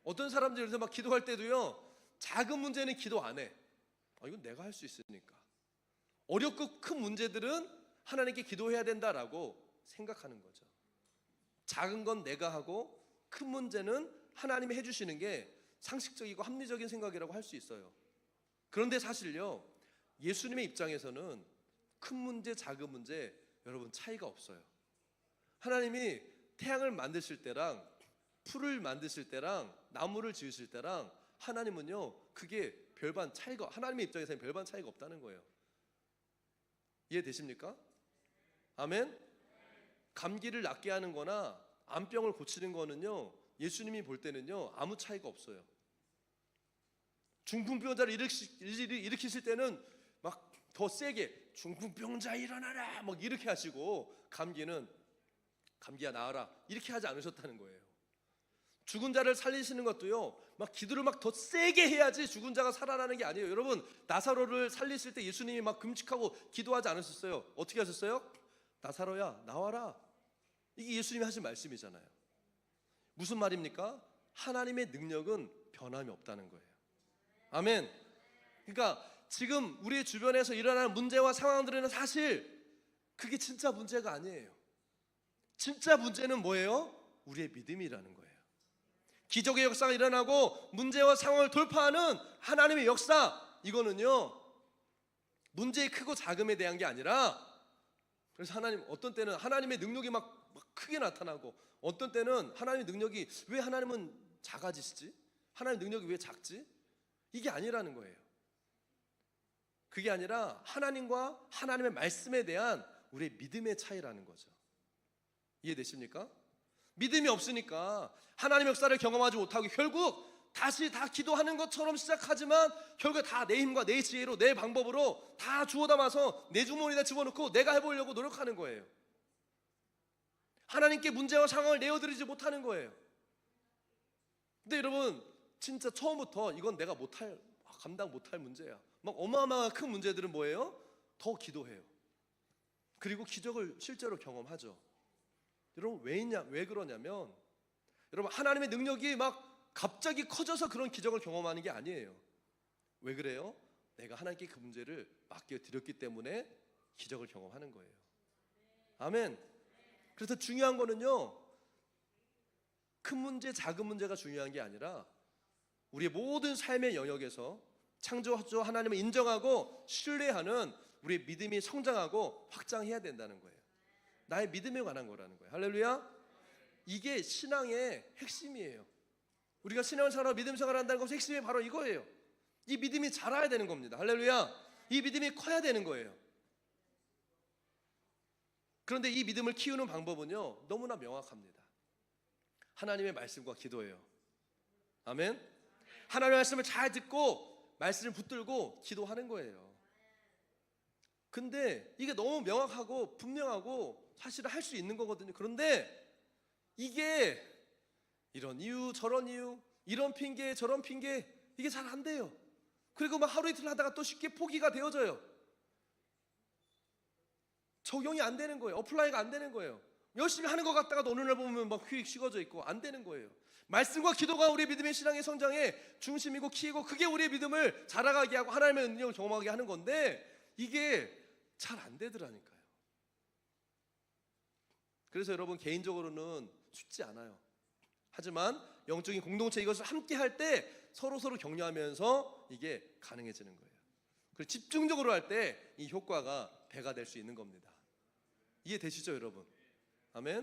어떤 사람들이 그래서 막 기도할 때도요, 작은 문제는 기도 안 해. 이건 내가 할 수 있으니까. 어렵고 큰 문제들은 하나님께 기도해야 된다라고 생각하는 거죠. 작은 건 내가 하고 큰 문제는 하나님이 해주시는 게 상식적이고 합리적인 생각이라고 할 수 있어요. 그런데 사실요, 예수님의 입장에서는 큰 문제, 작은 문제 여러분 차이가 없어요. 하나님이 태양을 만드실 때랑 풀을 만드실 때랑 나무를 지으실 때랑 하나님은요, 그게 별반 차이가, 하나님의 입장에서는 별반 차이가 없다는 거예요. 이해되십니까? 아멘? 감기를 낫게 하는 거나 암병을 고치는 거는요, 예수님이 볼 때는요 아무 차이가 없어요. 중풍병자를 일으키실 때는 막 더 세게 중풍병자 일어나라 막 이렇게 하시고, 감기야 나아라 이렇게 하지 않으셨다는 거예요. 죽은 자를 살리시는 것도요, 막 기도를 막 더 세게 해야지 죽은 자가 살아나는 게 아니에요. 여러분, 나사로를 살리실 때 예수님이 막 금식하고 기도하지 않으셨어요? 어떻게 하셨어요? 나사로야 나와라. 이게 예수님이 하신 말씀이잖아요. 무슨 말입니까? 하나님의 능력은 변함이 없다는 거예요. 아멘. 그러니까 지금 우리 주변에서 일어나는 문제와 상황들은 사실 그게 진짜 문제가 아니에요. 진짜 문제는 뭐예요? 우리의 믿음이라는 거예요. 기적의 역사가 일어나고 문제와 상황을 돌파하는 하나님의 역사, 이거는요 문제의 크고 작음에 대한 게 아니라, 그래서 어떤 때는 하나님의 능력이 막 크게 나타나고, 어떤 때는 하나님의 능력이, 왜 하나님은 작아지시지? 하나님의 능력이 왜 작지? 이게 아니라는 거예요. 그게 아니라 하나님과 하나님의 말씀에 대한 우리의 믿음의 차이라는 거죠. 이해되십니까? 믿음이 없으니까 하나님의 역사를 경험하지 못하고 결국 다시 다 기도하는 것처럼 시작하지만 결국에 다 내 힘과 내 지혜로, 내 방법으로 다 주워 담아서 내 주머니에다 집어넣고 내가 해보려고 노력하는 거예요. 하나님께 문제와 상황을 내어드리지 못하는 거예요. 근데 여러분, 진짜 처음부터 이건 내가 감당 못할 문제야, 막 어마어마한 큰 문제들은 뭐예요? 더 기도해요. 그리고 기적을 실제로 경험하죠. 여러분, 왜 그러냐면, 여러분, 하나님의 능력이 막 갑자기 커져서 그런 기적을 경험하는 게 아니에요. 왜 그래요? 내가 하나님께 그 문제를 맡겨드렸기 때문에 기적을 경험하는 거예요. 아멘. 그래서 중요한 거는요, 큰 문제, 작은 문제가 중요한 게 아니라 우리의 모든 삶의 영역에서 창조주 하나님을 인정하고 신뢰하는 우리의 믿음이 성장하고 확장해야 된다는 거예요. 나의 믿음에 관한 거라는 거예요. 할렐루야. 이게 신앙의 핵심이에요. 우리가 신앙생활하고 믿음 생활을 한다는 것의 핵심이 바로 이거예요. 이 믿음이 자라야 되는 겁니다. 할렐루야. 이 믿음이 커야 되는 거예요. 그런데 이 믿음을 키우는 방법은요 너무나 명확합니다. 하나님의 말씀과 기도예요. 아멘. 하나님의 말씀을 잘 듣고 말씀을 붙들고 기도하는 거예요. 근데 이게 너무 명확하고 분명하고 사실은 할 수 있는 거거든요. 그런데 이게 이런 이유 저런 이유, 이런 핑계 저런 핑계, 이게 잘 안 돼요. 그리고 막 하루 이틀 하다가 또 쉽게 포기가 되어져요. 적용이 안 되는 거예요. 어플라이가 안 되는 거예요. 열심히 하는 것 같다가도 어느 날 보면 막 휙 식어져 있고 안 되는 거예요. 말씀과 기도가 우리의 믿음의 신앙의 성장의 중심이고 키이고, 그게 우리의 믿음을 자라가게 하고 하나님의 능력을 경험하게 하는 건데 이게 잘 안 되더라니까요. 그래서 여러분, 개인적으로는 쉽지 않아요. 하지만 영적인 공동체, 이것을 함께 할 때 서로 격려하면서 이게 가능해지는 거예요. 그리고 집중적으로 할 때 이 효과가 배가 될 수 있는 겁니다. 이해되시죠 여러분? 아멘.